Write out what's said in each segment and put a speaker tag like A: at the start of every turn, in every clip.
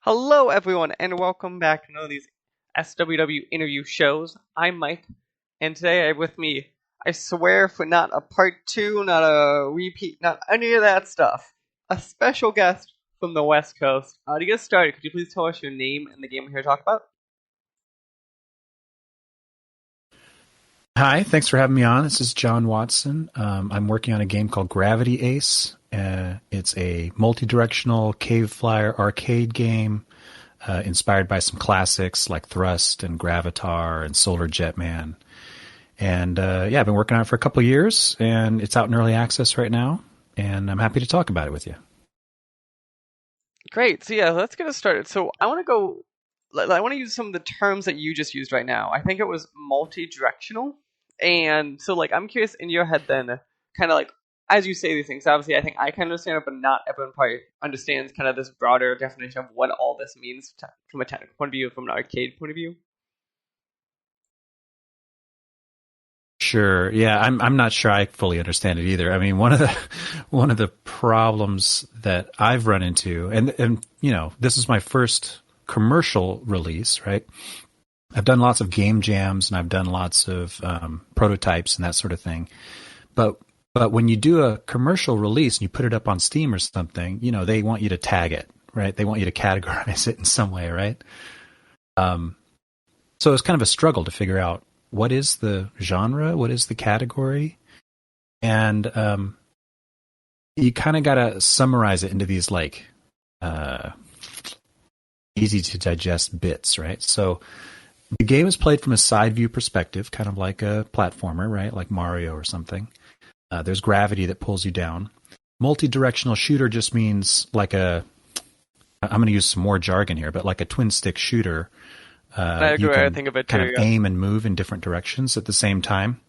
A: Hello, everyone, and welcome back to another of these SWW interview shows. I'm Mike, and today I have with me, I swear for not a part two, not a repeat, not any of that stuff, a special guest from the West Coast. To get started, could you please tell us your name and the game we're here to talk about?
B: Hi, thanks for having me on. This is John Watson. I'm working on a game called Gravity Ace. It's a multi-directional cave flyer arcade game inspired by some classics like Thrust and Gravatar and Solar Jetman. And I've been working on it for a couple of years, and it's out in early access right now, and I'm happy to talk about it with you.
A: Great. So let's get us started. So I want to use some of the terms that you just used right now. I think it was multi-directional. And so, I'm curious in your head then, kind of as you say these things, obviously I think I can understand it, but not everyone probably understands kind of this broader definition of what all this means from a technical point of view, from an arcade point of view.
B: Sure. Yeah, I'm not sure I fully understand it either. I mean, one of the problems that I've run into, and this is my first commercial release, right? I've done lots of game jams and I've done lots of prototypes and that sort of thing. But when you do a commercial release and you put it up on Steam or something, they want you to tag it, right? They want you to categorize it in some way, right? So it's kind of a struggle to figure out what is the genre, what is the category, and you kind of got to summarize it into these easy to digest bits, right? So the game is played from a side view perspective, kind of like a platformer, right? Like Mario or something. There's gravity that pulls you down. Multi-directional shooter just means I'm going to use some more jargon here, but like a twin stick shooter.
A: I agree. I think of it too.
B: Kind of aim and move in different directions at the same time.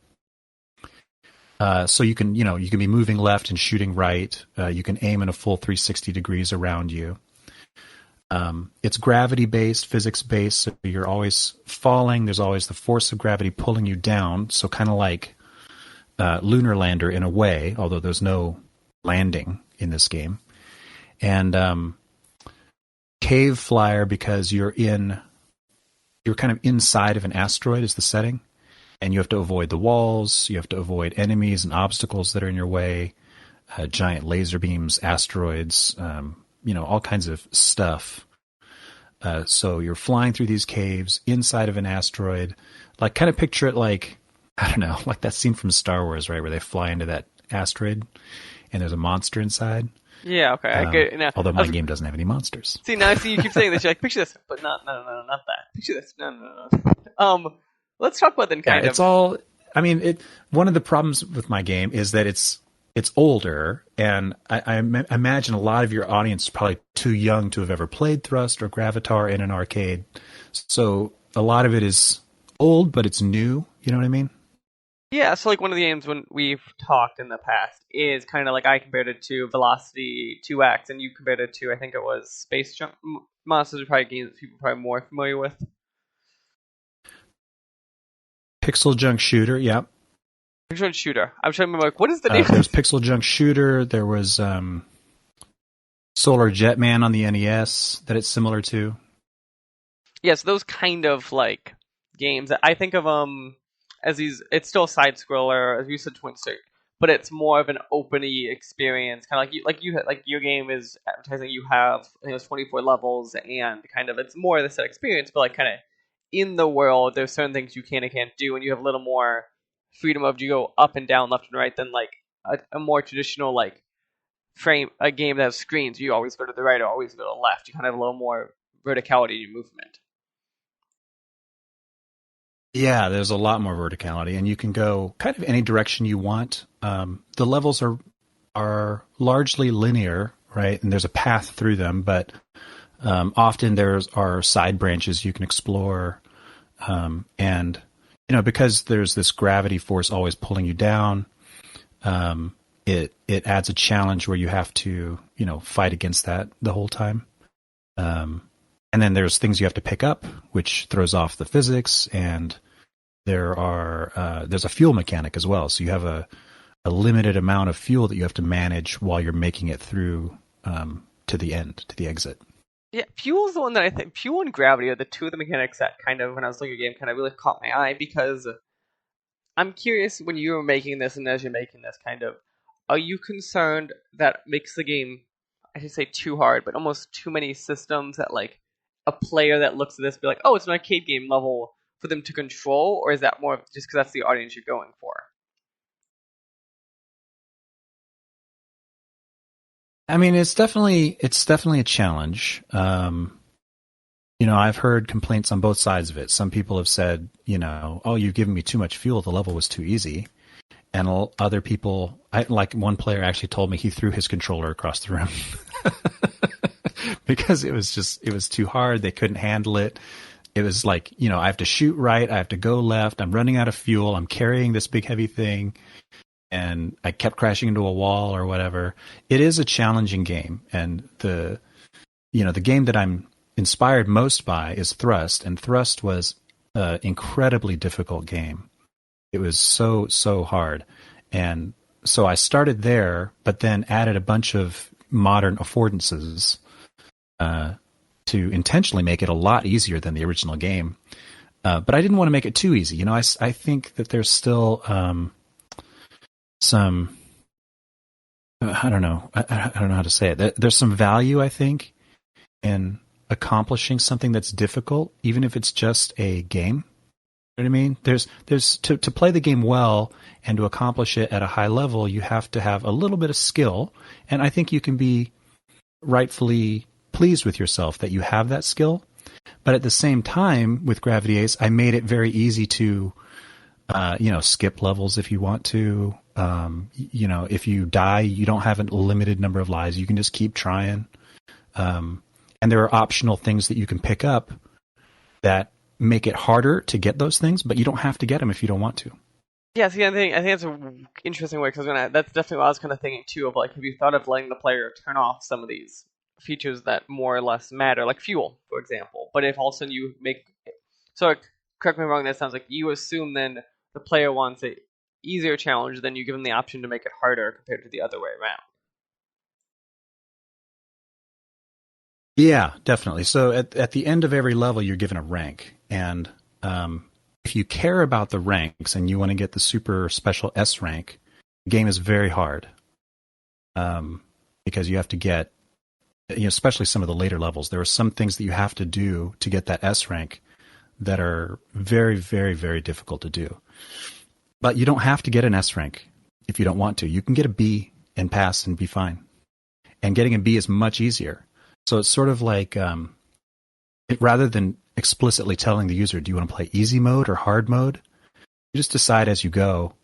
B: So you can be moving left and shooting right. You can aim in a full 360 degrees around you. It's gravity-based, physics-based, so you're always falling. There's always the force of gravity pulling you down, so kind of like Lunar Lander in a way, although there's no landing in this game. And Cave Flyer, because you're kind of inside of an asteroid is the setting, and you have to avoid the walls, you have to avoid enemies and obstacles that are in your way, giant laser beams, asteroids, all kinds of stuff. So you're flying through these caves inside of an asteroid. Kind of picture it like that scene from Star Wars, right, where they fly into that asteroid and there's a monster inside.
A: Yeah, okay, I get it. Now,
B: although my game doesn't have any monsters.
A: See, you keep saying this. You're like, picture this, but not that. Picture this. No. Let's talk about then kind of.
B: It's all. I mean, one of the problems with my game is that it's older, and I imagine a lot of your audience is probably too young to have ever played Thrust or Gravatar in an arcade. So a lot of it is old, but it's new. You know what I mean?
A: Yeah, so one of the games when we've talked in the past is kind of I compared it to Velocity 2X, and you compared it to, I think it was Space Junk Monsters, are probably games that people are probably more familiar with.
B: Pixel Junk Shooter, yep.
A: Pixel Junk Shooter. I'm trying to remember, what is the name?
B: There was Pixel Junk Shooter, there was Solar Jetman on the NES that it's similar to.
A: Yeah, so those kind of games that I think of as these, it's still a side scroller, as you said, twin stick, but it's more of an open-y experience, kind of like your game is advertising. You have, I think it was 24 levels, and kind of it's more of the set experience, but kind of in the world, there's certain things you can and can't do, and you have a little more freedom of you go up and down, left and right, than a more traditional a game that has screens. You always go to the right or always go to the left. You kind of have a little more verticality in your movement.
B: Yeah, there's a lot more verticality, and you can go kind of any direction you want. The levels are largely linear, right? And there's a path through them, but often there are side branches you can explore. And because there's this gravity force always pulling you down, it adds a challenge where you have to fight against that the whole time. And then there's things you have to pick up, which throws off the physics, and There's a fuel mechanic as well, so you have a limited amount of fuel that you have to manage while you're making it through to the end, to the exit.
A: Yeah, fuel is the one that I think fuel and gravity are the two of the mechanics that kind of when I was looking at the game kind of really caught my eye because I'm curious when you were making this and as you're making this kind of are you concerned that makes the game I should say too hard, but almost too many systems that like a player that looks at this be like, oh, it's an arcade game level for them to control, or is that more just because that's the audience you're going for?
B: I mean, it's definitely a challenge. I've heard complaints on both sides of it. Some people have said, oh, you've given me too much fuel. The level was too easy. And other people, like one player actually told me he threw his controller across the room because it was too hard. They couldn't handle it. It was like, I have to shoot right. I have to go left. I'm running out of fuel. I'm carrying this big heavy thing. And I kept crashing into a wall or whatever. It is a challenging game. And the game that I'm inspired most by is Thrust. And Thrust was an incredibly difficult game. It was so, so hard. And so I started there, but then added a bunch of modern affordances to intentionally make it a lot easier than the original game. But I didn't want to make it too easy. I think that there's still some, I don't know. I don't know how to say it. There's some value, I think, in accomplishing something that's difficult, even if it's just a game. You know what I mean? There's to play the game well and to accomplish it at a high level, you have to have a little bit of skill. And I think you can be rightfully pleased with yourself that you have that skill. But at the same time, with Gravity Ace, I made it very easy to, skip levels if you want to. If you die, you don't have a limited number of lives. You can just keep trying. And there are optional things that you can pick up that make it harder to get those things, but you don't have to get them if you don't want to.
A: Yeah, see, I think that's an interesting way because that's definitely what I was kind of thinking too. Of like, have you thought of letting the player turn off some of these features that more or less matter, like fuel, for example? But if all of a sudden you make so, correct me if I'm wrong. That sounds like you assume then the player wants a easier challenge, then you give them the option to make it harder compared to the other way around.
B: Yeah, definitely. So at the end of every level, you're given a rank. And if you care about the ranks and you want to get the super special S rank, the game is very hard because you have to get, especially some of the later levels, there are some things that you have to do to get that S rank that are very, very, very difficult to do. But you don't have to get an S rank if you don't want to. You can get a B and pass and be fine. And getting a B is much easier. So it's sort of like, rather than explicitly telling the user, do you want to play easy mode or hard mode? You just decide as you go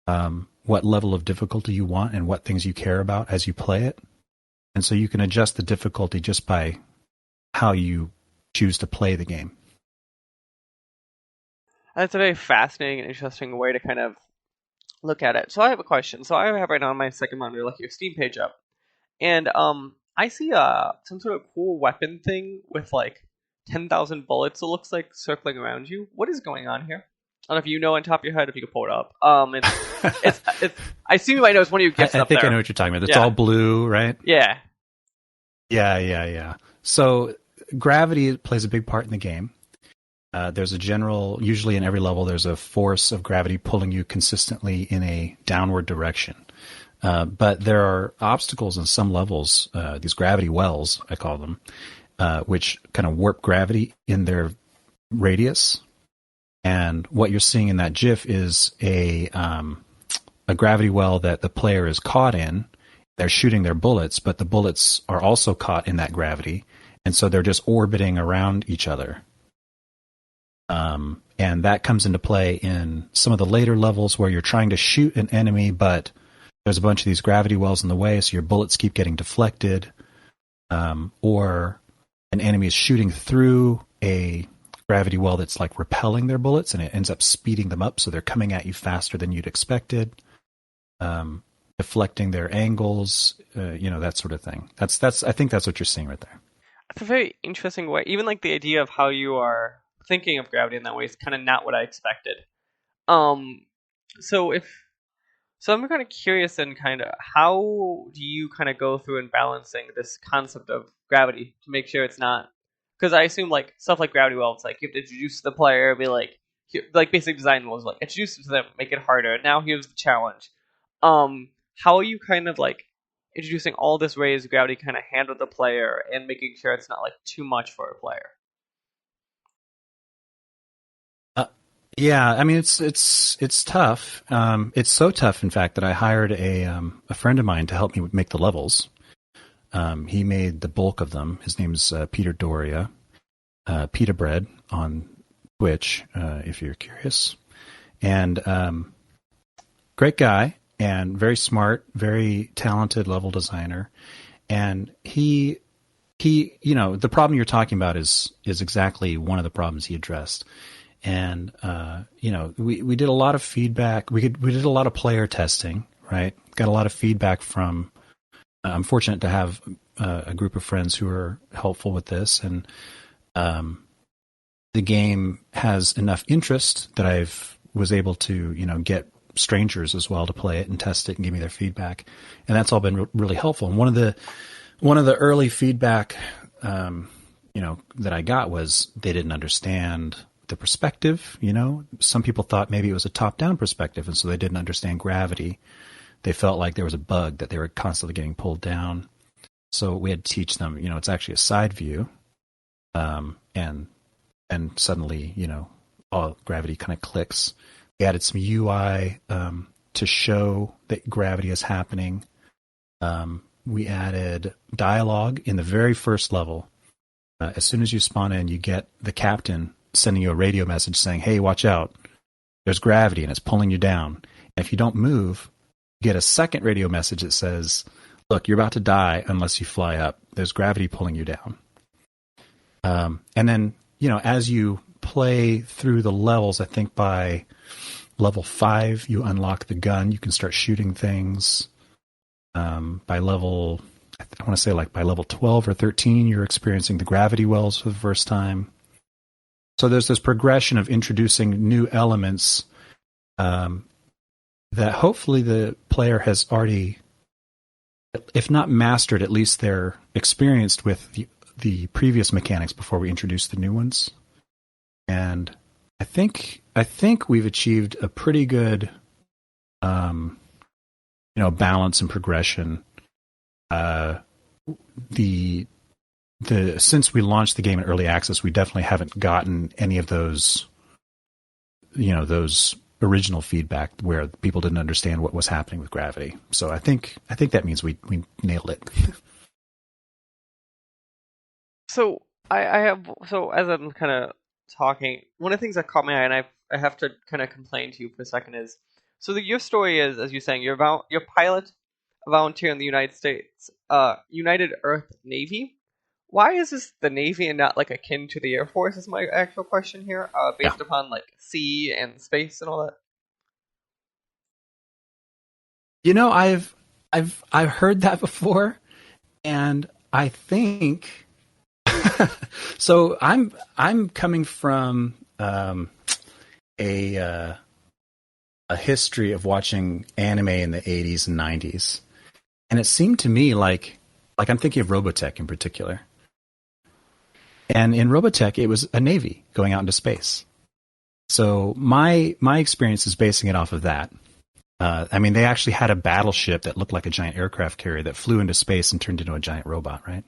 B: what level of difficulty you want and what things you care about as you play it. And so you can adjust the difficulty just by how you choose to play the game.
A: That's a very fascinating and interesting way to kind of look at it. So I have a question. So I have right now on my second monitor, like your Steam page up, and I see some sort of cool weapon thing with like 10,000 bullets. It looks like circling around you. What is going on here? I don't know if you know on top of your head if you can pull it up. It's I assume you might know it's one of your gifts
B: I
A: up
B: think
A: there.
B: I know what you're talking about. It's all blue, right?
A: Yeah.
B: Yeah. So gravity plays a big part in the game. There's a general, usually in every level, there's a force of gravity pulling you consistently in a downward direction. But there are obstacles in some levels, these gravity wells, I call them, which kind of warp gravity in their radius. And what you're seeing in that GIF is a gravity well that the player is caught in. They're shooting their bullets, but the bullets are also caught in that gravity. And so they're just orbiting around each other. And that comes into play in some of the later levels where you're trying to shoot an enemy, but there's a bunch of these gravity wells in the way, so your bullets keep getting deflected. Or an enemy is shooting through a gravity well that's like repelling their bullets, and it ends up speeding them up, so they're coming at you faster than you'd expected. Deflecting their angles, that sort of thing. I think that's what you're seeing right there.
A: It's a very interesting way. Even like the idea of how you are thinking of gravity in that way is kind of not what I expected. Um, so if so, I'm kind of curious and kind of how do you kind of go through and balancing this concept of gravity to make sure it's not because I assume like stuff like gravity well, it's like you have to introduce the player, be like basic design rules, like introduce it to them, make it harder. Now here's the challenge. How are you kind of like introducing all this ways gravity kind of handle the player and making sure it's not like too much for a player?
B: Uh, yeah, I mean it's tough. It's so tough, in fact, that I hired a friend of mine to help me make the levels. He made the bulk of them. His name's Peter Doria, Pita Bread on Twitch, if you're curious. And great guy and very smart, very talented level designer. And the problem you're talking about is exactly one of the problems he addressed. And we did a lot of feedback. We did a lot of player testing, right? Got a lot of feedback from. I'm fortunate to have a group of friends who are helpful with this, and the game has enough interest that was able to get strangers as well to play it and test it and give me their feedback, and that's all been really helpful. And one of the early feedback that I got was they didn't understand the perspective. Some people thought maybe it was a top-down perspective, and so they didn't understand gravity. They felt like there was a bug that they were constantly getting pulled down. So we had to teach them, it's actually a side view. And suddenly, all gravity kind of clicks. We added some UI to show that gravity is happening. We added dialogue in the very first level. As soon as you spawn in, you get the captain sending you a radio message saying, hey, watch out. There's gravity and it's pulling you down. And if you don't move, get a second radio message that says, look, you're about to die unless you fly up. There's gravity pulling you down. And then, as you play through the levels, I think by level 5, you unlock the gun. You can start shooting things. By level, I want to say like by level 12 or 13, you're experiencing the gravity wells for the first time. So there's this progression of introducing new elements that hopefully the player has already, if not mastered, at least they're experienced with the previous mechanics before we introduce the new ones. And I think we've achieved a pretty good, balance and progression. Since we launched the game in early access, we definitely haven't gotten any of those, those original feedback where people didn't understand what was happening with gravity. So I think that means we nailed it.
A: So as I'm kind of talking, one of the things that caught my eye, and I have to kind of complain to you for a second, is your story is, as you're saying, you're pilot, a volunteer in the United States, United Earth Navy. Why is this the Navy and not like akin to the Air Force? Is my actual question here, based upon like sea and space and all that.
B: I've heard that before, and I think so. I'm coming from a history of watching anime in the 80s and 90s, and it seemed to me like I'm thinking of Robotech in particular. And in Robotech, it was a Navy going out into space. So my experience is basing it off of that. They actually had a battleship that looked like a giant aircraft carrier that flew into space and turned into a giant robot, right?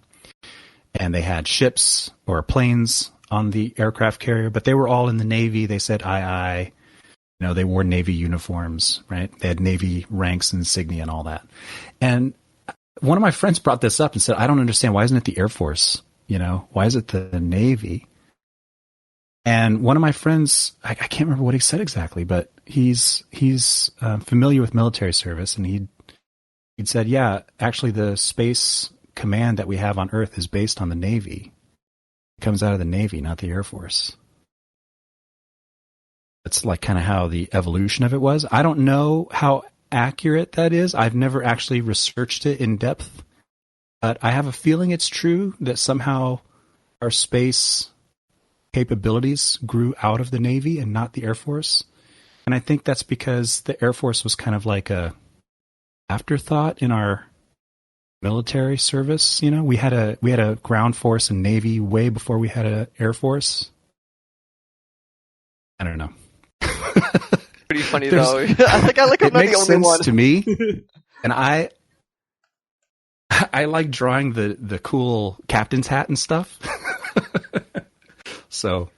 B: And they had ships or planes on the aircraft carrier, but they were all in the Navy. They said aye. They wore Navy uniforms, right? They had Navy ranks and insignia and all that. And one of my friends brought this up and said, I don't understand. Why isn't it the Air Force? Why is it the Navy? And one of my friends, I can't remember what he said exactly, but he's familiar with military service, and he'd said, yeah, actually the space command that we have on Earth is based on the Navy. It comes out of the Navy, not the Air Force. That's like kind of how the evolution of it was. I don't know how accurate that is. I've never actually researched it in depth. But I have a feeling it's true that somehow our space capabilities grew out of the Navy and not the Air Force. And I think that's because the Air Force was kind of like a afterthought in our military service. You know, we had a ground force and Navy way before we had a Air Force. I don't know.
A: Pretty funny though. I think I'm
B: It
A: not the
B: makes
A: only
B: sense
A: one.
B: to me, and I like drawing the cool captain's hat and stuff. So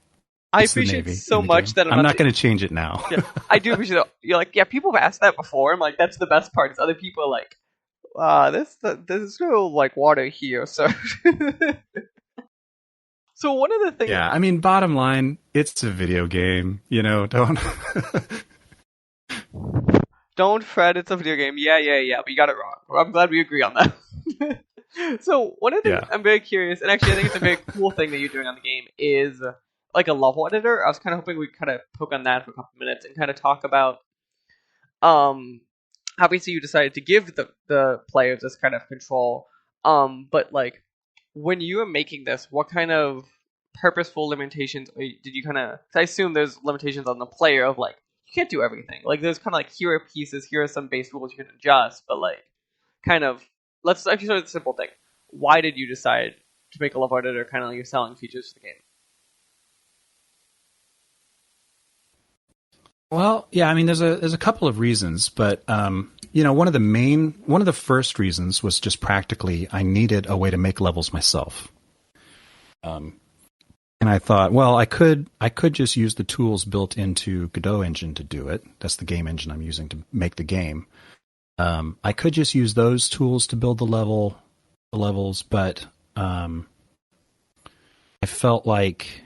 A: I
B: it's the
A: appreciate
B: Navy
A: so
B: in the
A: much
B: game.
A: that I'm
B: I'm
A: not
B: not
A: the.
B: going to change it now.
A: Yeah, I do appreciate that. You're like, yeah, people have asked that before. I'm like, that's the best part. Is other people are like, there's no like water here. So, so one of the things.
B: Yeah, I mean, bottom line, it's a video game. You know, don't.
A: Don't fret, it's a video game. Yeah, yeah, yeah. But you got it wrong. Well, I'm glad we agree on that. So one of the things
B: Yeah.
A: I'm very curious, and actually I think it's a very cool thing that you're doing on the game is like a level editor. I was kind of hoping we'd kind of poke on that for a couple minutes and kind of talk about um obviously you decided to give the players this kind of control, but like when you were making this, what kind of purposeful limitations did you kind of, I assume there's limitations on the player of like you can't do everything, like there's kind of like here are pieces, here are some base rules you can adjust, but like kind of, let's actually start with the simple thing. Why did you decide to make a level editor kind of like your selling features for the game?
B: Well, yeah, I mean, there's a couple of reasons, but you know, one of the first reasons was just practically I needed a way to make levels myself. Um, and I thought, well, I could just use the tools built into Godot engine to do it. That's the game engine I'm using to make the game. I could just use those tools to build the levels, but I felt like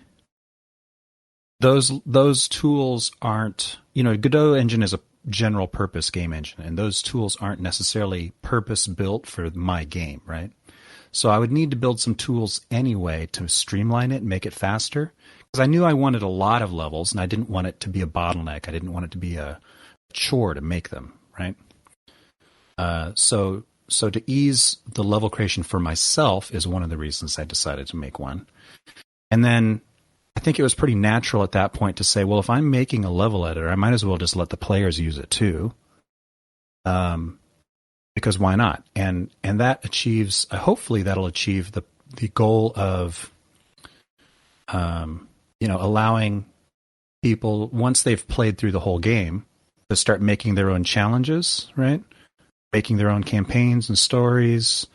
B: those tools aren't, you know, Godot engine is a general purpose game engine, and those tools aren't necessarily purpose built for my game, right? So I would need to build some tools anyway to streamline it and make it faster, because I knew I wanted a lot of levels and I didn't want it to be a bottleneck. I didn't want it to be a chore to make them, right? So to ease the level creation for myself is one of the reasons I decided to make one. And then I think it was pretty natural at that point to say, well, if I'm making a level editor, I might as well just let the players use it too. Because why not? And that achieves, hopefully that'll achieve the goal of, you know, allowing people, once they've played through the whole game, to start making their own challenges, right? Making their own campaigns and stories.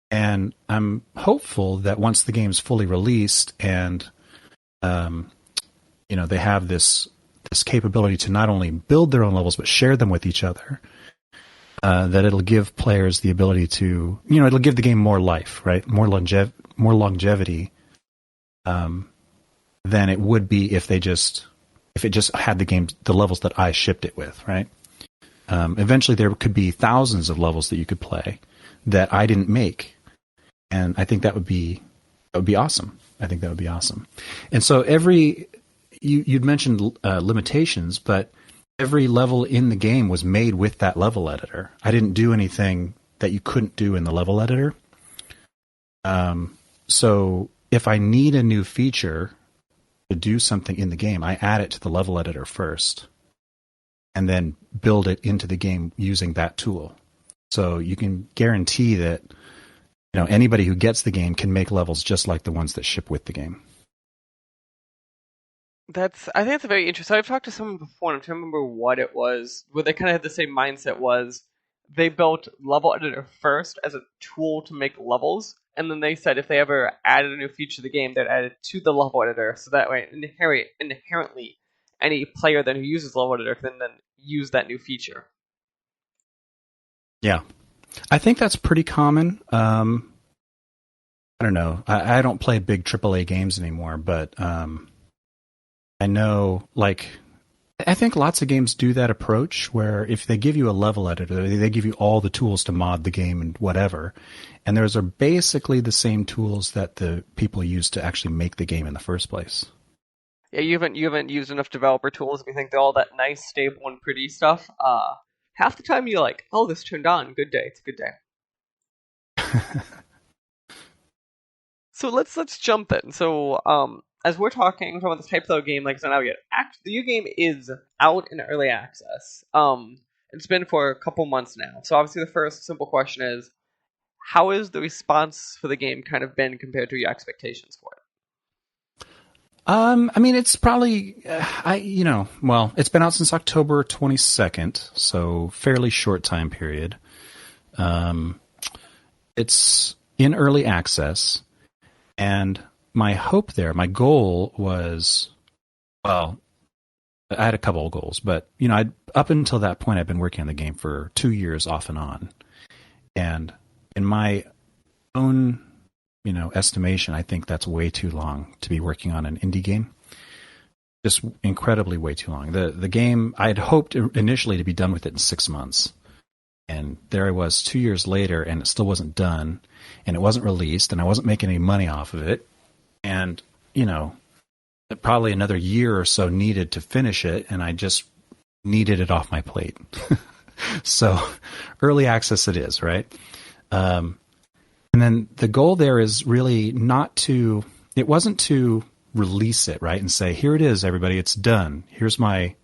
B: And I'm hopeful that once the game's fully released and you know, they have this capability to not only build their own levels but share them with each other, that it'll give players the ability to, you know, it'll give the game more life, right? More longevity than it would be if it just had the levels that I shipped it with, right? Eventually, there could be thousands of levels that you could play that I didn't make, and I think that would be awesome. I think that would be awesome. And so you'd mentioned limitations, but every level in the game was made with that level editor. I didn't do anything that you couldn't do in the level editor. So if I need a new feature to do something in the game, I add it to the level editor first, and then build it into the game using that tool. So you can guarantee that, you know, anybody who gets the game can make levels just like the ones that ship with the game.
A: I think that's a very interesting. I've talked to someone before, and I'm trying to remember what it was, where they kind of had the same mindset. Was they built Level Editor first as a tool to make levels, and then they said if they ever added a new feature to the game, they'd add it to the Level Editor, so that way inherently any player then who uses Level Editor can then use that new feature.
B: Yeah, I think that's pretty common. I don't know. I don't play big AAA games anymore, but I know, like, I think lots of games do that approach where if they give you a level editor, they give you all the tools to mod the game and whatever. And those are basically the same tools that the people use to actually make the game in the first place.
A: Yeah, you haven't used enough developer tools if you think they're all that nice, stable, and pretty stuff. Half the time you're like, oh, this turned on. Good day. It's a good day. So let's jump then. So as we're talking about this type of game, like it's not out yet. The game is out in early access. It's been for a couple months now. So obviously, the first simple question is, how has the response for the game kind of been compared to your expectations for it?
B: I mean, it's probably, well, it's been out since October 22nd, so fairly short time period. Um, it's in early access, and my hope there, my goal was, well, I had a couple of goals, but up until that point, I'd been working on the game for 2 years off and on, and in my own estimation, I think that's way too long to be working on an indie game. Just incredibly way too long. The game, I had hoped initially to be done with it in 6 months. And there I was 2 years later, and it still wasn't done, and it wasn't released, and I wasn't making any money off of it. And, probably another year or so needed to finish it, and I just needed it off my plate. So early access it is, right? And then the goal there is really it wasn't to release it, right? And say, here it is, everybody, it's done. Here's my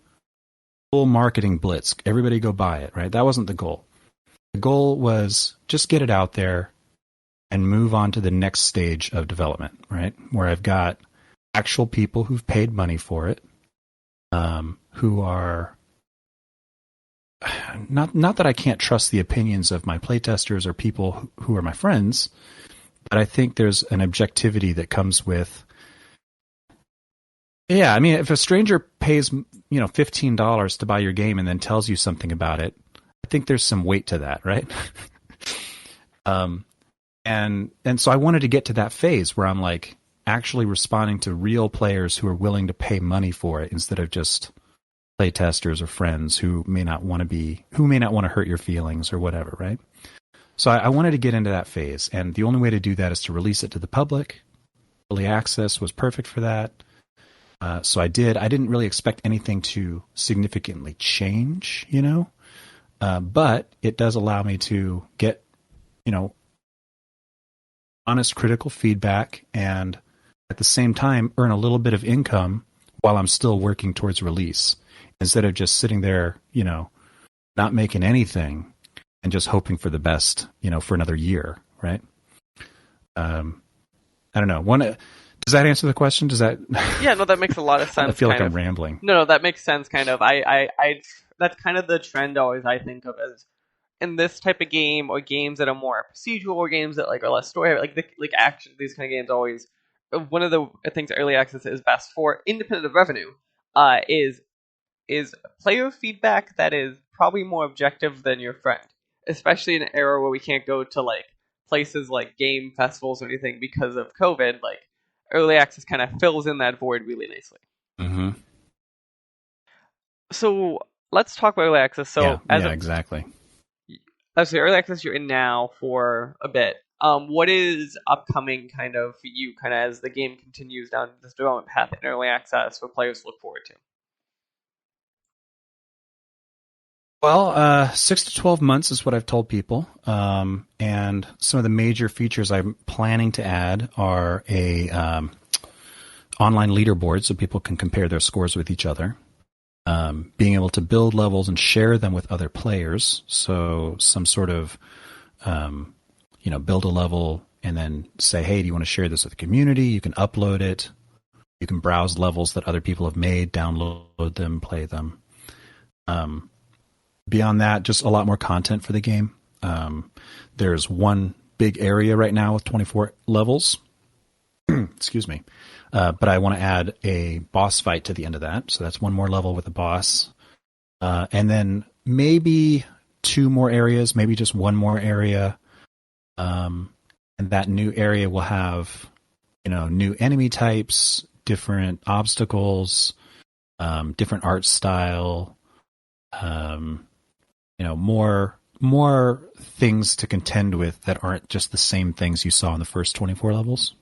B: full marketing blitz. Everybody go buy it, right? That wasn't the goal. The goal was just get it out there and move on to the next stage of development, right? Where I've got actual people who've paid money for it, who are not that I can't trust the opinions of my playtesters or people who are my friends, but I think there's an objectivity that comes with. Yeah, I mean, if a stranger pays $15 to buy your game and then tells you something about it, I think there's some weight to that, right? And so I wanted to get to that phase where I'm like actually responding to real players who are willing to pay money for it instead of just playtesters or friends who may not want to hurt your feelings or whatever, right? So I wanted to get into that phase, and the only way to do that is to release it to the public. Early access was perfect for that. So I did. I didn't really expect anything to significantly change, but it does allow me to get, honest critical feedback and at the same time earn a little bit of income while I'm still working towards release, instead of just sitting there, not making anything and just hoping for the best, for another year, right? I don't know. Does that answer the question? Does that?
A: Yeah, no, that makes a lot of sense.
B: I feel like I'm rambling.
A: No, that makes sense. Kind of. That's kind of the trend always I think of as in this type of game or games that are more procedural or games that are less story, like action. These kind of games always one of the things early access is best for, independent of revenue, is player feedback that is probably more objective than your friend, especially in an era where we can't go to places like game festivals or anything because of COVID. Early access kind of fills in that void really nicely.
B: Mm-hmm.
A: So let's talk about early access. So
B: exactly.
A: As the early access you're in now for a bit, what is upcoming kind of for you, kind of as the game continues down this development path in early access for players to look forward to?
B: Well, 6 to 12 months is what I've told people. And some of the major features I'm planning to add are a online leaderboard so people can compare their scores with each other. Being able to build levels and share them with other players. So some sort of, build a level and then say, hey, do you want to share this with the community? You can upload it. You can browse levels that other people have made, download them, play them. Beyond that, just a lot more content for the game. There's one big area right now with 24 levels. Excuse me. But I want to add a boss fight to the end of that. So that's one more level with a boss. And then maybe 2 more areas, maybe just 1 more area. And that new area will have, new enemy types, different obstacles, different art style, more things to contend with that aren't just the same things you saw in the first 24 levels.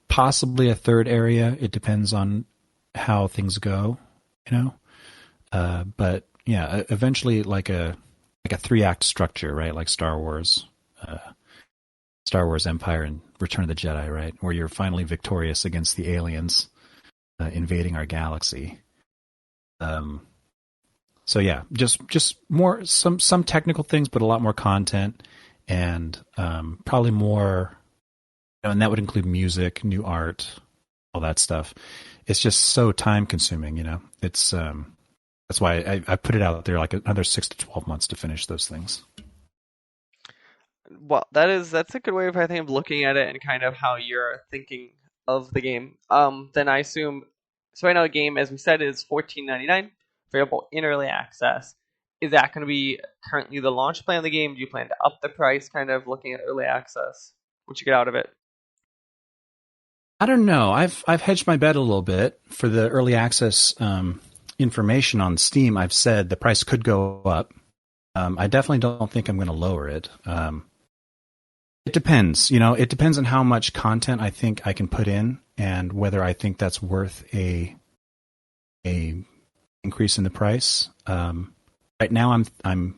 B: Possibly a 3rd area. It depends on how things go, but yeah, eventually like a 3-act structure, right? Like Star Wars. Star Wars Empire and Return of the Jedi, right? Where you're finally victorious against the aliens invading our galaxy. Um, so yeah, just more some technical things, but a lot more content, and probably more. And that would include music, new art, all that stuff. It's just so time consuming, you know. It's that's why I put it out there like another 6 to 12 months to finish those things.
A: Well, that's a good way of I think of looking at it and kind of how you're thinking of the game. Then I assume so. Right now, the game, as we said, is $14.99, available in early access. Is that going to be currently the launch plan of the game? Do you plan to up the price? Kind of looking at early access, what you get out of it?
B: I don't know. I've hedged my bet a little bit for the early access information on Steam. I've said the price could go up. I definitely don't think I'm going to lower it. It depends. You know, it depends on how much content I think I can put in and whether I think that's worth a increase in the price. Right now, I'm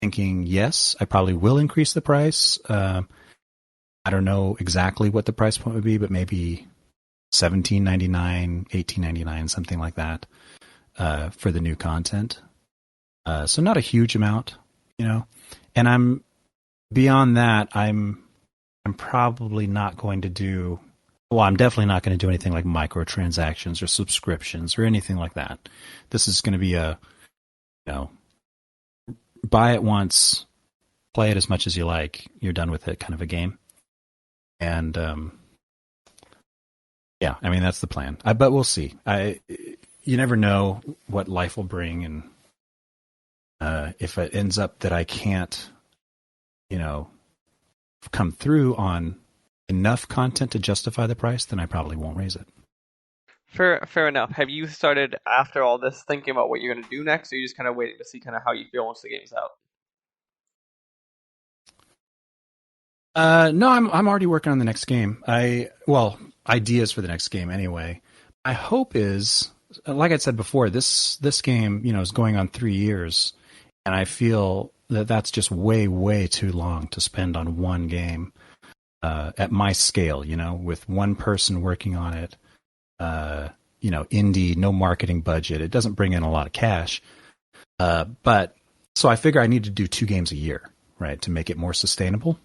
B: thinking yes, I probably will increase the price. I don't know exactly what the price point would be, but maybe $17.99, $18.99, something like that for the new content. So not a huge amount, you know. And I'm beyond that. I'm probably not going to do. Well, I'm definitely not going to do anything like microtransactions or subscriptions or anything like that. This is going to be a, you know, buy it once, play it as much as you like, you're done with it kind of a game. And yeah, I mean that's the plan. But we'll see. You never know what life will bring, and if it ends up that I can't, you know, come through on enough content to justify the price, then I probably won't raise it.
A: Fair enough. Have you started after all this thinking about what you're going to do next, or are you just kind of waiting to see kind of how you feel once the game's out?
B: No, I'm already working on the next game. Ideas for the next game anyway. My hope is, like I said before, this game, you know, is going on 3 years, and I feel that that's just way too long to spend on one game at my scale. You know, with one person working on it. You know, indie, no marketing budget. It doesn't bring in a lot of cash. But so I figure I need to do 2 games a year, right, to make it more sustainable.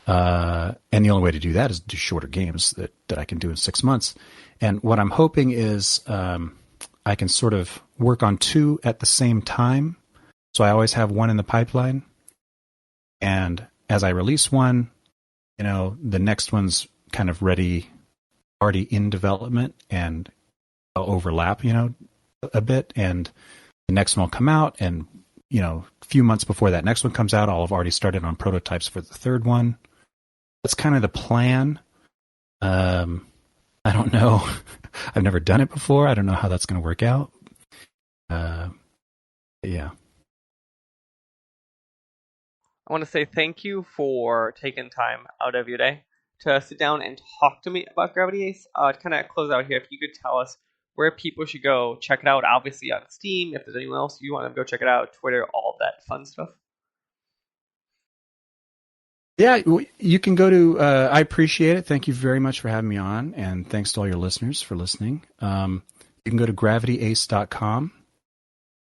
B: And the only way to do that is to do shorter games that I can do in 6 months. And what I'm hoping is I can sort of work on 2 at the same time. So I always have one in the pipeline. And as I release one, you know, the next one's kind of ready, already in development, and they'll overlap, you know, a bit. And the next one will come out, and, you know, a few months before that next one comes out, I'll have already started on prototypes for the third one. That's kind of the plan. I don't know. I've never done it before. I don't know how that's going to work out. Yeah.
A: I want to say thank you for taking time out of your day to sit down and talk to me about Gravity Ace. To kind of close out here, if you could tell us where people should go check it out, obviously on Steam, if there's anyone else you want to go check it out, Twitter, all that fun stuff.
B: Yeah, you can go to, I appreciate it. Thank you very much for having me on, and thanks to all your listeners for listening. You can go to gravityace.com,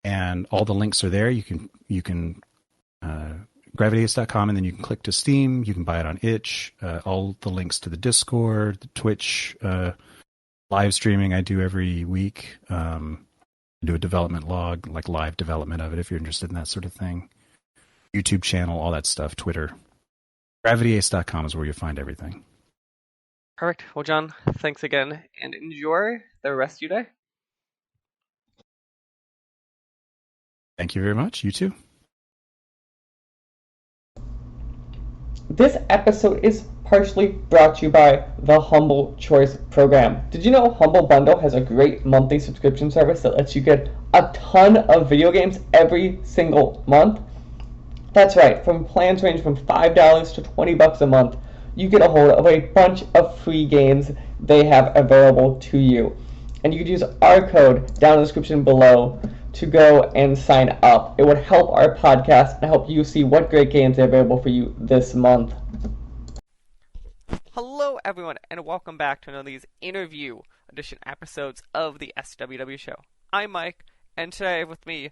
B: and all the links are there. You can gravityace.com, and then you can click to Steam. You can buy it on itch. All the links to the Discord, the Twitch, live streaming I do every week. I do a development log, like live development of it, if you're interested in that sort of thing. YouTube channel, all that stuff, Twitter. Gravityace.com is where you'll find everything.
A: Perfect. Well, John, thanks again, and enjoy the rest of your day.
B: Thank you very much. You too.
C: This episode is partially brought to you by the Humble Choice program. Did you know Humble Bundle has a great monthly subscription service that lets you get a ton of video games every single month? That's right, from plans range from $5 to $20 a month, you get a hold of a bunch of free games they have available to you. And you can use our code down in the description below to go and sign up. It would help our podcast and help you see what great games are available for you this month.
A: Hello, everyone, and welcome back to another of these interview edition episodes of the SWW show. I'm Mike, and today I have with me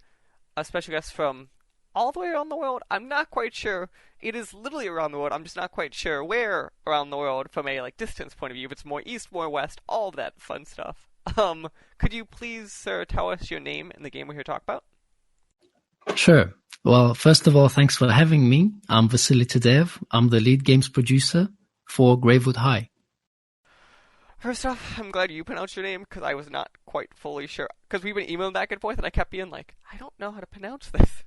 A: a special guest from all the way around the world. I'm not quite sure. It is literally around the world. I'm just not quite sure where around the world from a distance point of view. If it's more east, more west, all of that fun stuff. Could you please, sir, tell us your name and the game we're here to talk about?
D: Sure. Well, first of all, thanks for having me. I'm Vasily Tadev. I'm the lead games producer for Gravewood High.
A: First off, I'm glad you pronounced your name, because I was not quite fully sure. Because we've been emailing back and forth, and I kept being like, I don't know how to pronounce this.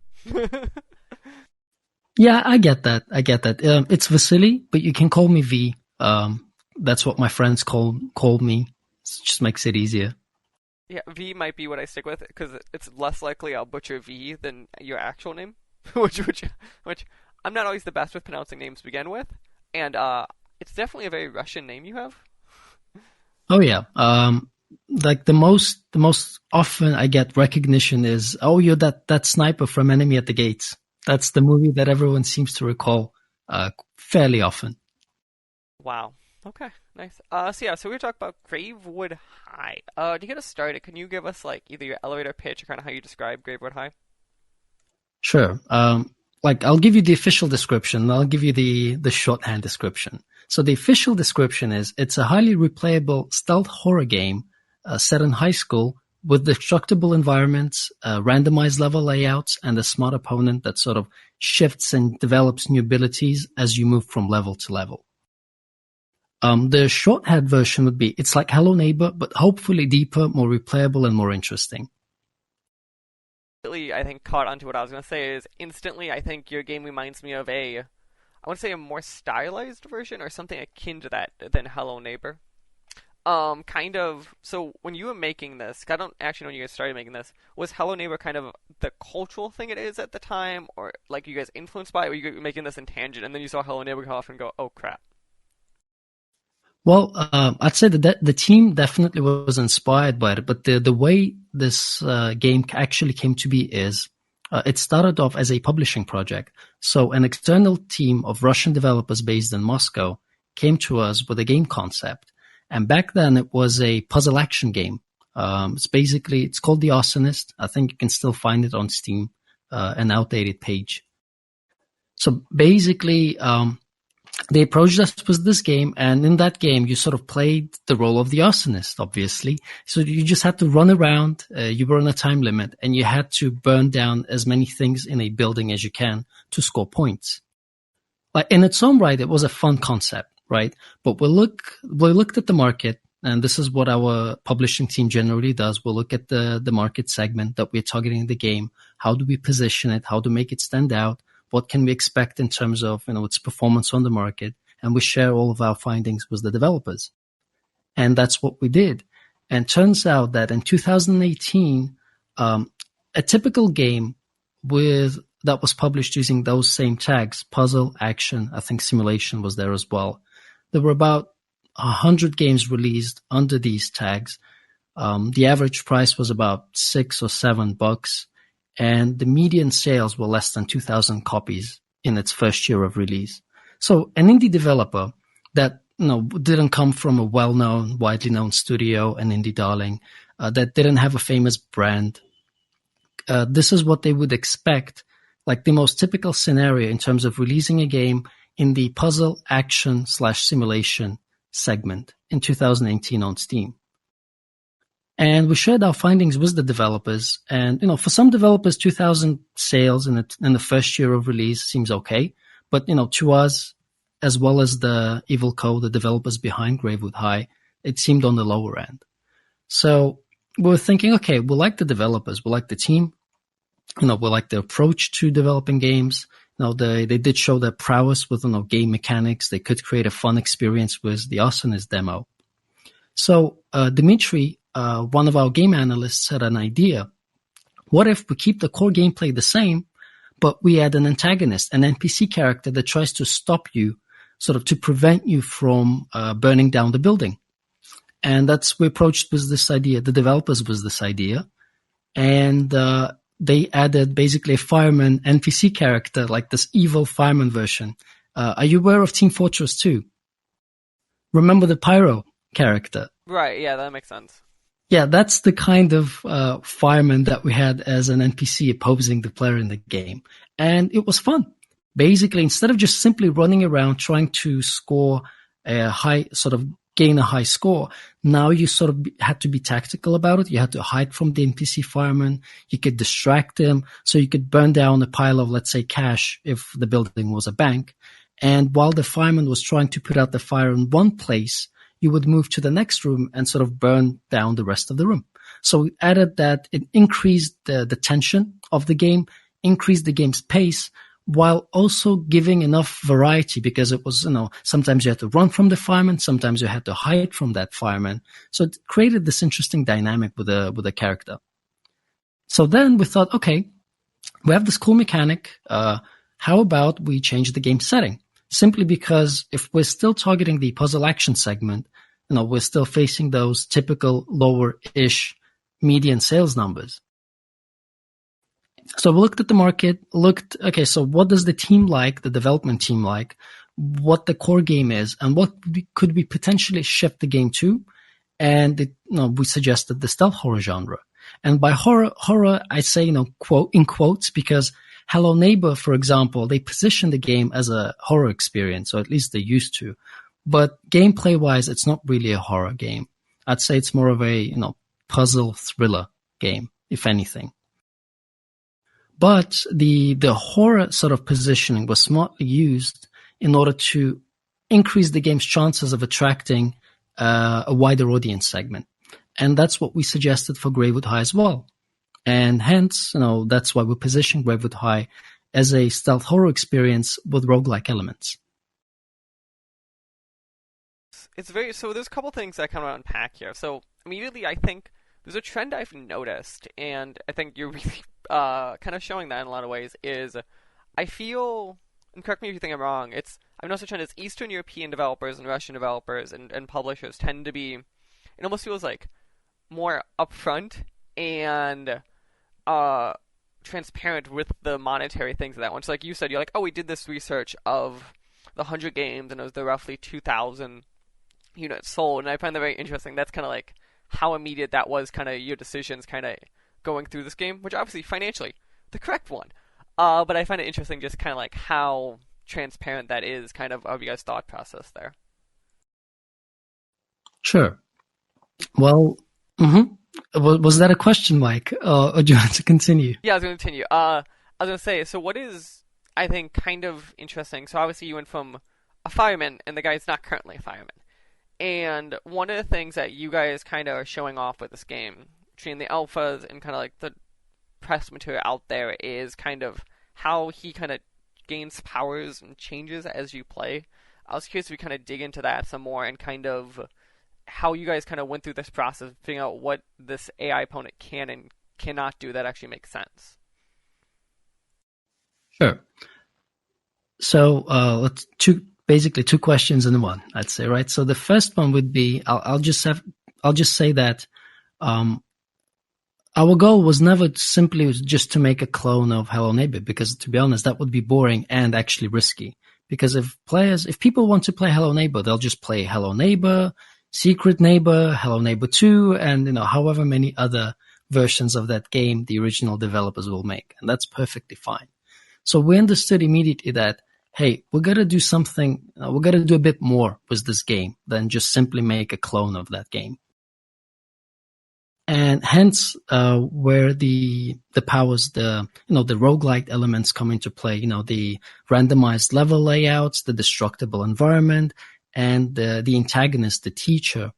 D: Yeah, I get that. It's Vasily, but you can call me V. That's what my friends call me. It just makes it easier.
A: Yeah, V might be what I stick with, because it's less likely I'll butcher V than your actual name. which I'm not always the best with pronouncing names to begin with. And it's definitely a very Russian name you have.
D: Oh yeah. The most often I get recognition is, oh, you're that sniper from Enemy at the Gates. That's the movie that everyone seems to recall fairly often.
A: Wow. Okay, nice. So we're talking about Gravewood High. To get us started, can you give us either your elevator pitch or kind of how you describe Gravewood High?
D: Sure. I'll give you the official description, and I'll give you the shorthand description. So the official description is, it's a highly replayable stealth horror game set in high school with destructible environments, randomized level layouts, and a smart opponent that sort of shifts and develops new abilities as you move from level to level. The shorthand version would be, it's like Hello Neighbor, but hopefully deeper, more replayable, and more interesting.
A: I think caught onto what I was going to say is, instantly I think your game reminds me of I want to say a more stylized version or something akin to that than Hello Neighbor. So when you were making this, I don't actually know when you guys started making this, was Hello Neighbor kind of the cultural thing it is at the time, or you guys influenced by it, or you were making this in tangent and then you saw Hello Neighbor come off and go, oh crap?
D: Well, I'd say that the team definitely was inspired by it, but the way this game actually came to be is, it started off as a publishing project. So an external team of Russian developers based in Moscow came to us with a game concept. And back then it was a puzzle action game. It's called The Arsonist. I think you can still find it on Steam, an outdated page. So basically, they approached us with this game, and in that game, you sort of played the role of the arsonist, obviously. So you just had to run around, you were on a time limit, and you had to burn down as many things in a building as you can to score points. In its own right, it was a fun concept, right? But we looked at the market, and this is what our publishing team generally does. We'll look at the market segment that we're targeting the game. How do we position it? How to make it stand out? What can we expect in terms of its performance on the market? And we share all of our findings with the developers. And that's what we did. And turns out that in 2018, a typical game that was published using those same tags, puzzle, action, I think simulation was there as well. There were about 100 games released under these tags. The average price was about $6 or $7. And the median sales were less than 2,000 copies in its first year of release. So an indie developer that didn't come from a well-known, widely known studio, an indie darling, that didn't have a famous brand, this is what they would expect, the most typical scenario in terms of releasing a game in the puzzle, action / simulation segment in 2018 on Steam. And we shared our findings with the developers. And, for some developers, 2,000 sales in the first year of release seems okay. But, to us, as well as the Evil Co., the developers behind Gravewood High, it seemed on the lower end. So we were thinking, okay, we like the developers, we like the team, we like the approach to developing games. They did show their prowess with, game mechanics. They could create a fun experience with the Arsonist demo. So Dmitry, one of our game analysts, had an idea. What if we keep the core gameplay the same, but we add an antagonist, an NPC character that tries to stop you, sort of to prevent you from burning down the building? And we approached with this idea, the developers with this idea. and they added basically a fireman NPC character, like this evil fireman version. Are you aware of Team Fortress 2? Remember the pyro character?
A: Right, yeah, that makes sense.
D: Yeah, that's the kind of fireman that we had as an NPC opposing the player in the game. And it was fun. Basically, instead of just simply running around trying to score a high, sort of gain a high score, now you sort of had to be tactical about it. You had to hide from the NPC fireman. You could distract him. So you could burn down a pile of, let's say, cash if the building was a bank. And while the fireman was trying to put out the fire in one place, you would move to the next room and sort of burn down the rest of the room. So we added that it increased the tension of the game, increased the game's pace, while also giving enough variety, because it was, sometimes you had to run from the fireman, sometimes you had to hide from that fireman. So it created this interesting dynamic with a character. So then we thought, okay, we have this cool mechanic. How about we change the game setting? Simply because if we're still targeting the puzzle action segment, we're still facing those typical lower-ish median sales numbers. So we looked at the market, okay, so what does the team like, the development team like, what the core game is, and what could we potentially shift the game to? And we suggested the stealth horror genre. And by horror, I say, quote, in quotes, because Hello Neighbor, for example, they position the game as a horror experience, or at least they used to. But gameplay-wise, it's not really a horror game. I'd say it's more of a, puzzle thriller game, if anything. But the horror sort of positioning was smartly used in order to increase the game's chances of attracting a wider audience segment. And that's what we suggested for Gravewood High as well. And hence, that's why we positioned Gravewood High as a stealth horror experience with roguelike elements.
A: So there's a couple things I kind of want to unpack here. So immediately I think there's a trend I've noticed, and I think you're really kind of showing that in a lot of ways, is I feel, and correct me if you think I'm wrong, I've noticed a trend is Eastern European developers and Russian developers and publishers tend to be, it almost feels like more upfront and transparent with the monetary things of that one. So like you said, you're like, oh, we did this research of the 100 games and it was the roughly 2,000 units sold, and I find that very interesting. That's kind of like how immediate that was, kind of your decisions kind of going through this game, which obviously financially the correct one. But I find it interesting just kind of like how transparent that is, kind of you guys' thought process there.
D: Sure. Well, was that a question, Mike, or do you want to continue?
A: Yeah, I was going to continue. I was going to say, so what is, I think, kind of interesting, so obviously you went from a fireman, and the guy's not currently a fireman. And one of the things that you guys kind of are showing off with this game, between the alphas and kind of like the press material out there, is kind of how he kind of gains powers and changes as you play. I was curious if we kind of dig into that some more and kind of how you guys kind of went through this process of figuring out what this AI opponent can and cannot do that actually makes sense.
D: Sure. So let's basically two questions in one, I'd say, right? So the first one would be, I'll just say that our goal was never simply just to make a clone of Hello Neighbor, because to be honest, that would be boring and actually risky. Because if people want to play Hello Neighbor, they'll just play Hello Neighbor, Secret Neighbor, Hello Neighbor 2, and however many other versions of that game the original developers will make, and that's perfectly fine. So we understood immediately that, hey, we're gonna do something, we're gonna do a bit more with this game than just simply make a clone of that game. And hence, where the powers, the roguelike elements come into play, the randomized level layouts, the destructible environment, and the antagonist, the teacher,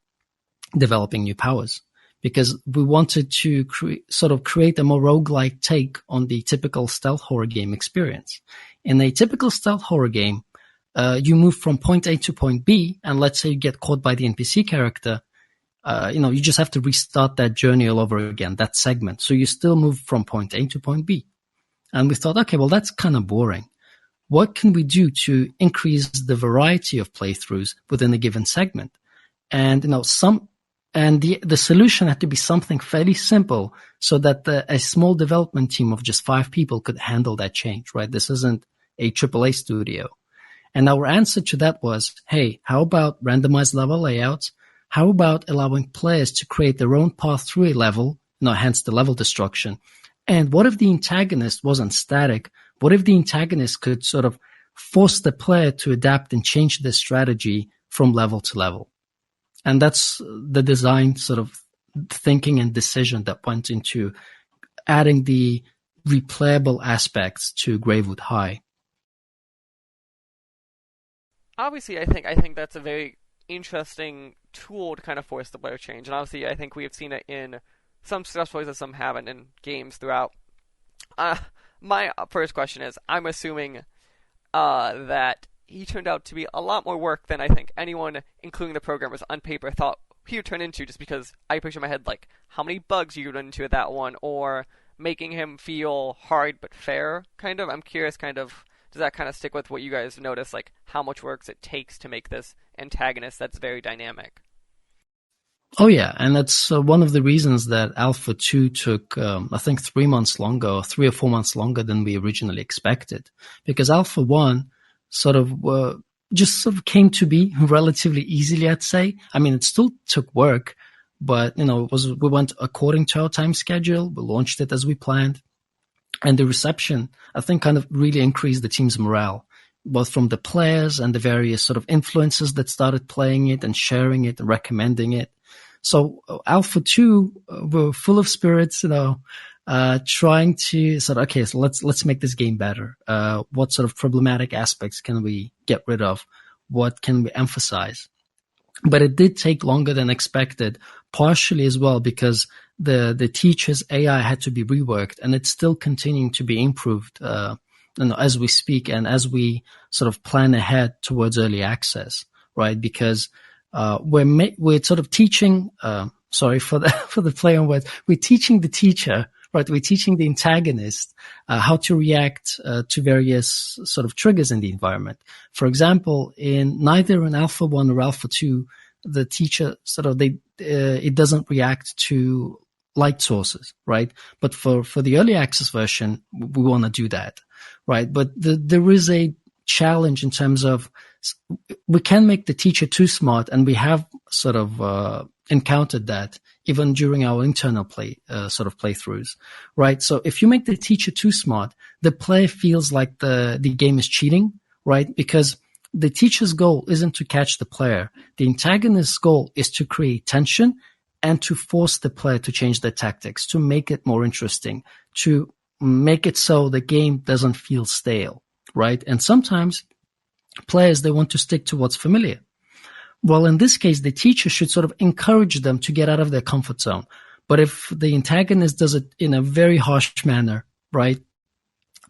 D: developing new powers. Because we wanted to create a more roguelike take on the typical stealth horror game experience. In a typical stealth horror game, you move from point A to point B, and let's say you get caught by the NPC character, you just have to restart that journey all over again, that segment. So you still move from point A to point B. And we thought, okay, well, that's kind of boring. What can we do to increase the variety of playthroughs within a given segment? And, And the solution had to be something fairly simple so that a small development team of just 5 people could handle that change, right? This isn't a AAA studio. And our answer to that was, hey, how about randomized level layouts? How about allowing players to create their own path through a level, hence the level destruction? And what if the antagonist wasn't static? What if the antagonist could sort of force the player to adapt and change their strategy from level to level? And that's the design sort of thinking and decision that went into adding the replayable aspects to Gravewood High.
A: Obviously, I think that's a very interesting tool to kind of force the player change, and obviously, I think we have seen it in some successful ways and some haven't in games throughout. My first question is, I'm assuming that he turned out to be a lot more work than I think anyone, including the programmers on paper, thought he would turn into, just because I picture in my head, like, how many bugs you run into at that one, or making him feel hard but fair, kind of. I'm curious, kind of, does that kind of stick with what you guys notice, like, how much work it takes to make this antagonist that's very dynamic?
D: Oh yeah, and that's one of the reasons that Alpha 2 took, I think 3 months longer, or 3 or 4 months longer than we originally expected. Because Alpha 1 just sort of came to be relatively easily, I'd say. I mean, it still took work, but we went according to our time schedule. We launched it as we planned, and the reception, I think, kind of really increased the team's morale, both from the players and the various sort of influencers that started playing it and sharing it and recommending it. So Alpha 2 were full of spirits, trying to sort of, okay, so let's make this game better. What sort of problematic aspects can we get rid of? What can we emphasize? But it did take longer than expected, partially as well because the teacher's AI had to be reworked, and it's still continuing to be improved as we speak and as we sort of plan ahead towards early access, right? Because we're sort of teaching. Sorry for the play on words. We're teaching the teacher, right? We're teaching the antagonist how to react to various sort of triggers in the environment. For example, neither in Alpha 1 or Alpha 2, the teacher it doesn't react to light sources, right? But for the early access version, we want to do that, right? But there is a challenge in terms of we can make the teacher too smart, and we have sort of encountered that even during our internal playthroughs, right? So if you make the teacher too smart, the player feels like the game is cheating, right? Because the teacher's goal isn't to catch the player. The antagonist's goal is to create tension and to force the player to change their tactics, to make it more interesting, to make it so the game doesn't feel stale, right? And sometimes players, they want to stick to what's familiar. Well, in this case, the teacher should sort of encourage them to get out of their comfort zone. But if the antagonist does it in a very harsh manner, right,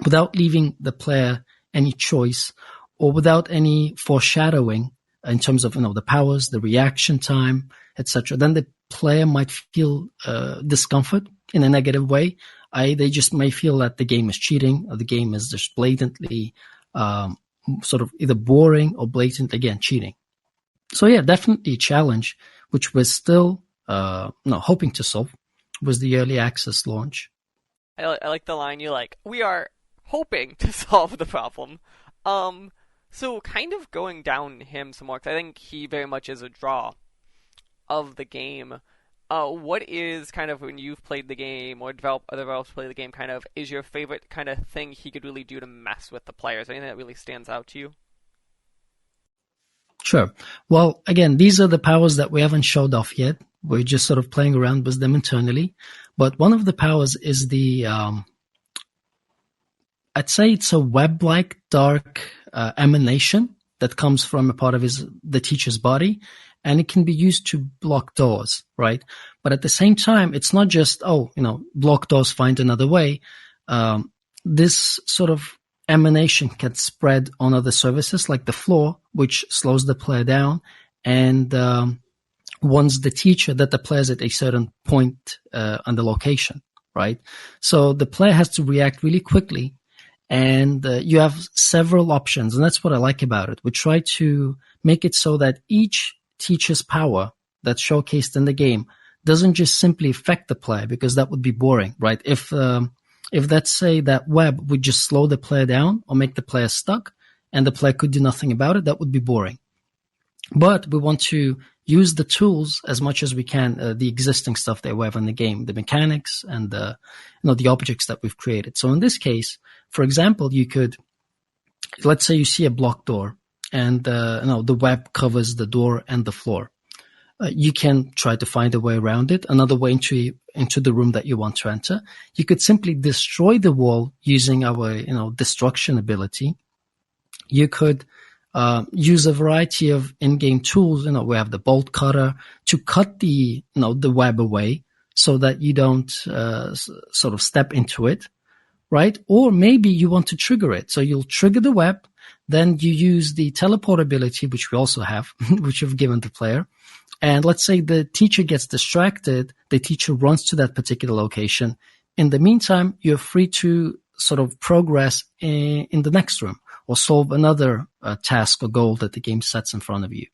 D: without leaving the player any choice or without any foreshadowing in terms of, the powers, the reaction time, etc., then the player might feel discomfort in a negative way. They just may feel that the game is cheating, or the game is just blatantly sort of either boring or blatant, again, cheating. So yeah, definitely a challenge, which we're still hoping to solve, was the early access launch.
A: I like the line we are hoping to solve the problem. So kind of going down him some more, because I think he very much is a draw of the game. What is kind of, when you've played the game or other developers play the game, kind of is your favorite kind of thing he could really do to mess with the players? Anything that really stands out to you?
D: Sure. Well, again, these are the powers that we haven't showed off yet. We're just sort of playing around with them internally. But one of the powers is the, I'd say it's a web-like dark emanation that comes from a part of the teacher's body, and it can be used to block doors, right? But at the same time, it's not just, block doors, find another way. This sort of emanation can spread on other surfaces like the floor, which slows the player down and warns the teacher that the player's at a certain point on the location, right? So the player has to react really quickly, and you have several options, and that's what I like about it. We try to make it so that each teacher's power that's showcased in the game doesn't just simply affect the player, because that would be boring, right? If let's say that web would just slow the player down or make the player stuck and the player could do nothing about it, that would be boring. But we want to use the tools as much as we can, the existing stuff that we have in the game, the mechanics and the objects that we've created. So in this case, for example, you could, let's say you see a blocked door and the web covers the door and the floor. You can try to find a way around it, another way into the room that you want to enter. You could simply destroy the wall using our destruction ability. You could use a variety of in-game tools. We have the bolt cutter to cut the web away so that you don't sort of step into it, right? Or maybe you want to trigger it. So you'll trigger the web, then you use the teleport ability, which we also have, which we've given the player. And let's say the teacher gets distracted, the teacher runs to that particular location. In the meantime, you're free to sort of progress in the next room or solve another task or goal that the game sets in front of you.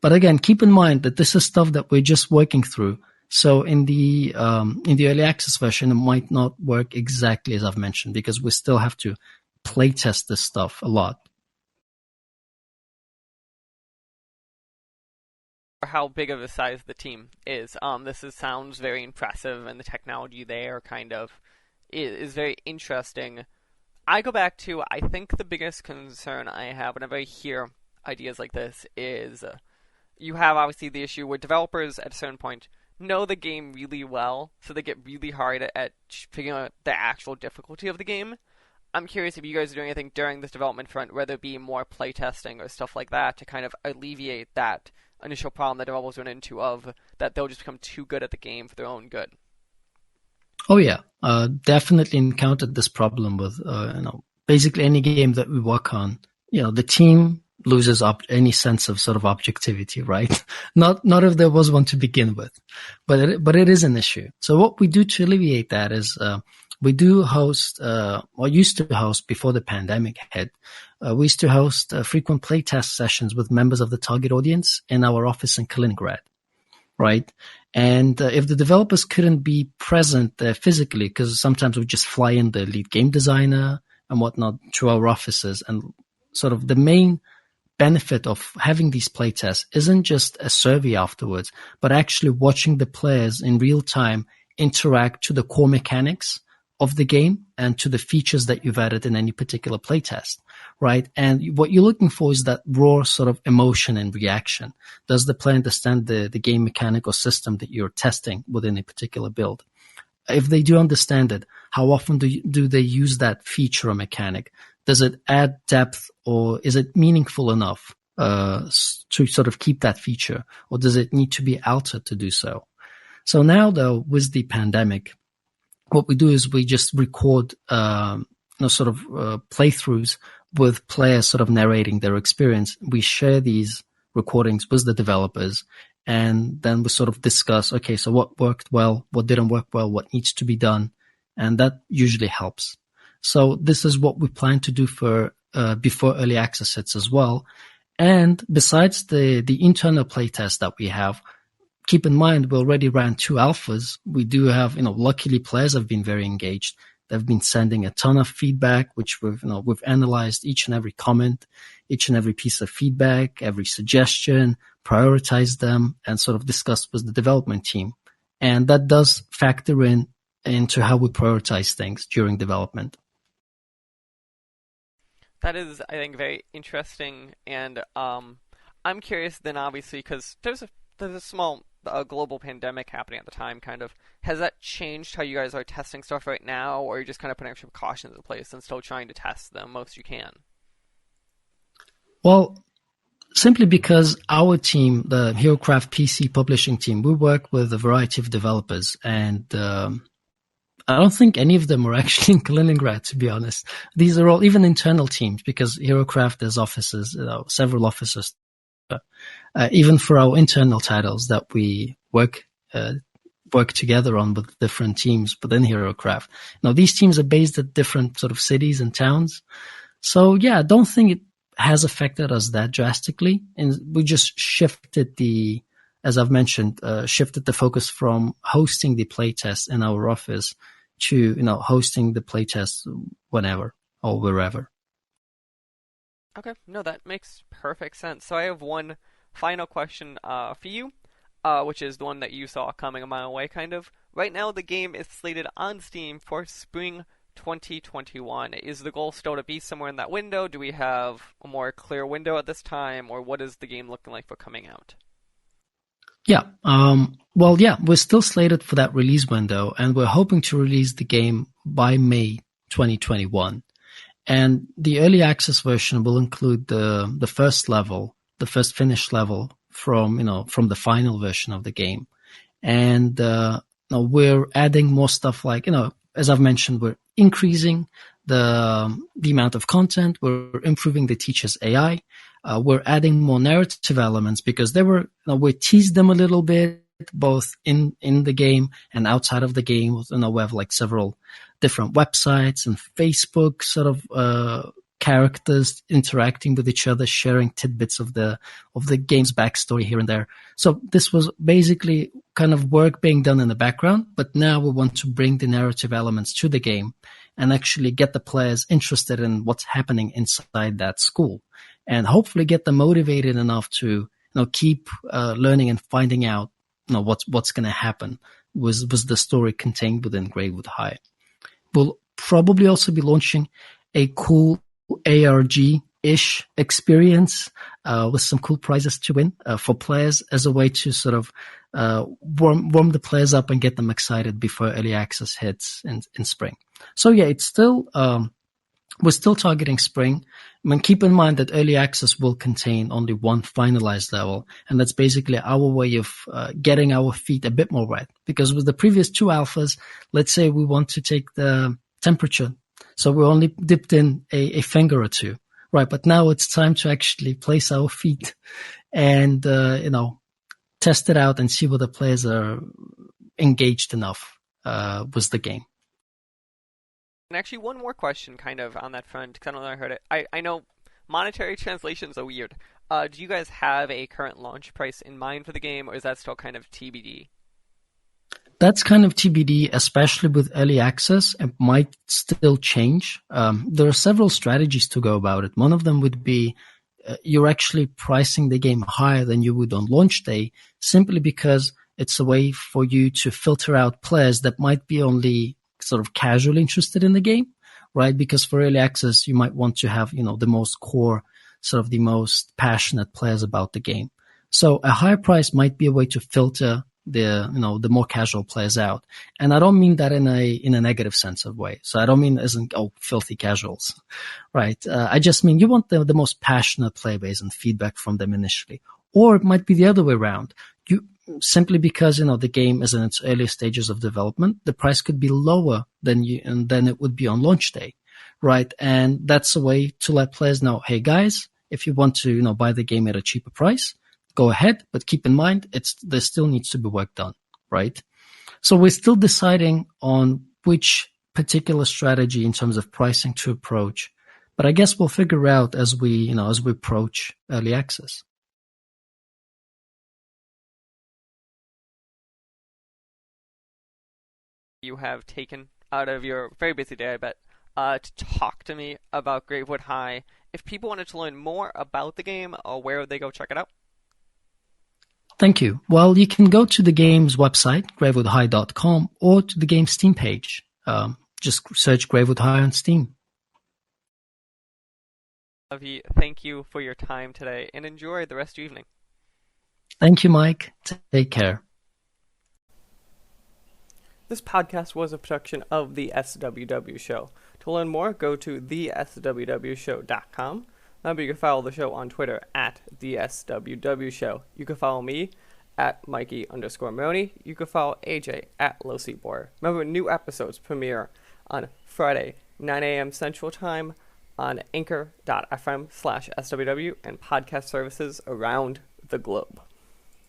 D: But again, keep in mind that this is stuff that we're just working through. So in the early access version, it might not work exactly as I've mentioned, because we still have to play test this stuff a lot.
A: How big of a size the team is. Sounds very impressive, and the technology there kind of is very interesting. I go back to, I think the biggest concern I have whenever I hear ideas like this is you have obviously the issue where developers at a certain point know the game really well, so they get really hard at figuring out the actual difficulty of the game. I'm curious if you guys are doing anything during this development front, whether it be more playtesting or stuff like that, to kind of alleviate that initial problem that developers run into of that they'll just become too good at the game for their own good.
D: Oh yeah, definitely encountered this problem with basically any game that we work on. The team loses any sense of sort of objectivity, right? Not if there was one to begin with, but it is an issue. So what we do to alleviate that is we do host, or used to host before the pandemic hit. We used to host frequent playtest sessions with members of the target audience in our office in Kaliningrad, right? And if the developers couldn't be present there physically, because sometimes we just fly in the lead game designer and whatnot to our offices, and sort of the main benefit of having these playtests isn't just a survey afterwards, but actually watching the players in real time interact to the core mechanics of the game and to the features that you've added in any particular playtest, right? And what you're looking for is that raw sort of emotion and reaction. Does the player understand the game mechanic or system that you're testing within a particular build? If they do understand it, how often do they use that feature or mechanic? Does it add depth, or is it meaningful enough to sort of keep that feature, or does it need to be altered to do so? So now, though, with the pandemic, what we do is we just record playthroughs with players sort of narrating their experience. We share these recordings with the developers, and then we sort of discuss, okay, so what worked well, what didn't work well, what needs to be done, and that usually helps. So this is what we plan to do for before early access hits as well. And besides the internal playtest that we have, keep in mind, we already ran 2 alphas. We do have, luckily players have been very engaged. They've been sending a ton of feedback, which we've analyzed each and every comment, each and every piece of feedback, every suggestion, prioritized them, and sort of discussed with the development team. And that does factor into how we prioritize things during development.
A: That is, I think, very interesting, and I'm curious then, obviously, because there's a small global pandemic happening at the time, kind of. Has that changed how you guys are testing stuff right now, or are you just kind of putting extra precautions in place and still trying to test the most you can?
D: Well, simply because our team, the HeroCraft PC publishing team, we work with a variety of developers, and I don't think any of them are actually in Kaliningrad, to be honest. These are all even internal teams, because HeroCraft has offices, several offices. Even for our internal titles that we work together on with different teams within HeroCraft. Now, these teams are based at different sort of cities and towns. So yeah, I don't think it has affected us that drastically. And we just shifted the as I've mentioned, shifted the focus from hosting the playtest in our office to, hosting the playtest whenever or wherever.
A: Okay, no, that makes perfect sense. So I have one final question for you, which is the one that you saw coming a mile away, kind of. Right now, the game is slated on Steam for spring 2021. Is the goal still to be somewhere in that window? Do we have a more clear window at this time, or what is the game looking like for coming out?
D: Yeah. Well, yeah, we're still slated for that release window, and we're hoping to release the game by May 2021. And the early access version will include the first level, the first finished level from the final version of the game. And we're adding more stuff like, as I've mentioned, we're increasing the amount of content. We're improving the teacher's AI. We're adding more narrative elements because we teased them a little bit, both in the game and outside of the game. We have like several different websites and Facebook sort of characters interacting with each other, sharing tidbits of the game's backstory here and there. So this was basically kind of work being done in the background, but now we want to bring the narrative elements to the game and actually get the players interested in what's happening inside that school, and hopefully get them motivated enough to keep learning and finding out what's going to happen was the story contained within Gravewood High. We'll probably also be launching a cool ARG-ish experience with some cool prizes to win for players as a way to sort of warm the players up and get them excited before early access hits in spring. So yeah, it's still we're still targeting spring. I mean, keep in mind that early access will contain only one finalized level, and that's basically our way of getting our feet a bit more wet. Because with the previous two alphas, let's say we want to take the temperature, so we only dipped in a finger or two, right? But now it's time to actually place our feet and test it out and see whether players are engaged enough with the game.
A: And actually, one more question kind of on that front, because I don't know if I heard it. I know monetary translations are weird. Do you guys have a current launch price in mind for the game, or is that still kind of TBD?
D: That's kind of TBD, especially with early access. It might still change. There are several strategies to go about it. One of them would be you're actually pricing the game higher than you would on launch day, simply because it's a way for you to filter out players that might be only sort of casually interested in the game, right? Because for early access, you might want to have, the most core, sort of the most passionate players about the game. So a higher price might be a way to filter the more casual players out. And I don't mean that in a negative sense of way. So I don't mean as in, filthy casuals, right? I just mean you want the most passionate player base and feedback from them initially. Or it might be the other way around. Simply because, the game is in its early stages of development, the price could be lower than it would be on launch day, right? And that's a way to let players know, hey guys, if you want to, buy the game at a cheaper price, go ahead, but keep in mind, there still needs to be work done, right? So we're still deciding on which particular strategy in terms of pricing to approach, but I guess we'll figure out as we approach early access.
A: You have taken out of your very busy day, I bet, to talk to me about Gravewood High. If people wanted to learn more about the game, where would they go check it out?
D: Thank you. Well, you can go to the game's website, gravewoodhigh.com, or to the game's Steam page. Just search Gravewood High on Steam.
A: Avi, thank you for your time today, and enjoy the rest of your evening.
D: Thank you, Mike. Take care.
A: This podcast was a production of the SWW Show. To learn more, go to theswwshow.com. Remember, you can follow the show on Twitter at the SWW Show. You can follow me at Mikey_Maroney. You can follow AJ at LowSeatBoy. Remember, new episodes premiere on Friday, 9 a.m. Central Time on anchor.fm/SWW and podcast services around the globe.